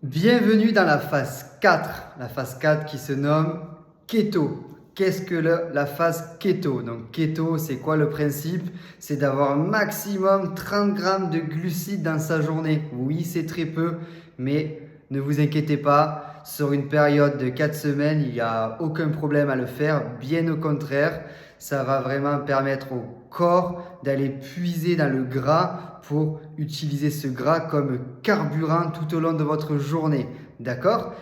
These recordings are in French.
Bienvenue dans la phase 4, la phase 4 qui se nomme Keto. Qu'est-ce que la phase Keto? Donc Keto, c'est quoi le principe? C'est d'avoir maximum 30 grammes de glucides dans sa journée. Oui, c'est très peu, mais ne vous inquiétez pas, sur une période de 4 semaines, il n'y a aucun problème à le faire. Bien au contraire, ça va vraiment permettre au corps d'aller puiser dans le gras pour utiliser ce gras comme carburant tout au long de votre journée. D'accord?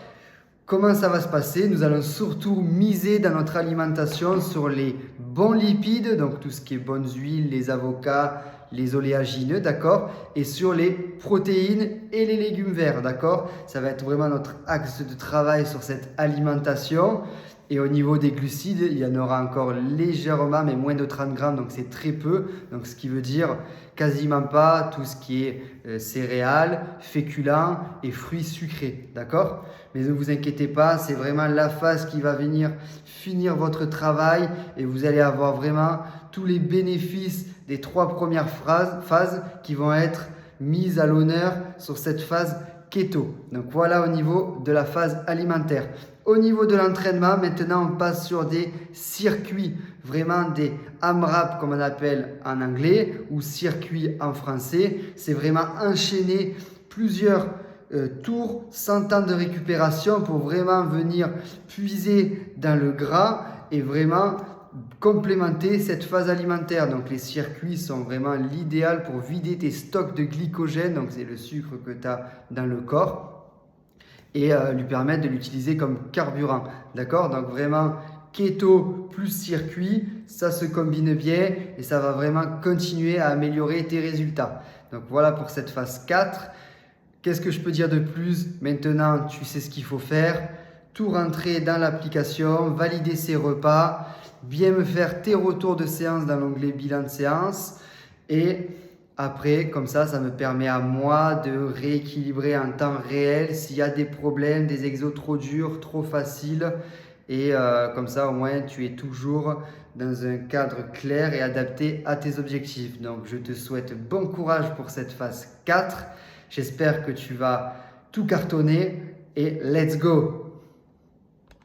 Comment ça va se passer? Nous allons surtout miser dans notre alimentation sur les bons lipides, donc tout ce qui est bonnes huiles, les avocats, les oléagineux, d'accord? Et sur les protéines et les légumes verts, d'accord? Ça va être vraiment notre axe de travail sur cette alimentation. Et au niveau des glucides, il y en aura encore légèrement, mais moins de 30 grammes, donc c'est très peu. Donc ce qui veut dire quasiment pas tout ce qui est céréales, féculents et fruits sucrés, d'accord? Mais ne vous inquiétez pas, c'est vraiment la phase qui va venir finir votre travail et vous allez avoir vraiment tous les bénéfices des 3 premières phases qui vont être mises à l'honneur sur cette phase keto. Donc voilà au niveau de la phase alimentaire. Au niveau de l'entraînement, maintenant on passe sur des circuits, vraiment des AMRAP comme on appelle en anglais ou circuits en français. C'est vraiment enchaîner plusieurs tours sans temps de récupération pour vraiment venir puiser dans le gras et vraiment complémenter cette phase alimentaire. Donc les circuits sont vraiment l'idéal pour vider tes stocks de glycogène, donc c'est le sucre que tu as dans le corps, et lui permettre de l'utiliser comme carburant. D'accord? Donc vraiment keto plus circuit, ça se combine bien et ça va vraiment continuer à améliorer tes résultats. Donc voilà pour cette phase 4. Qu'est-ce que je peux dire de plus? Maintenant, tu sais ce qu'il faut faire. Tout rentrer dans l'application, valider ses repas, bien me faire tes retours de séance dans l'onglet bilan de séance. Et après, comme ça me permet à moi de rééquilibrer en temps réel s'il y a des problèmes, des exos trop durs, trop faciles. Et comme ça, au moins, tu es toujours dans un cadre clair et adapté à tes objectifs. Donc, je te souhaite bon courage pour cette phase 4. J'espère que tu vas tout cartonner et let's go!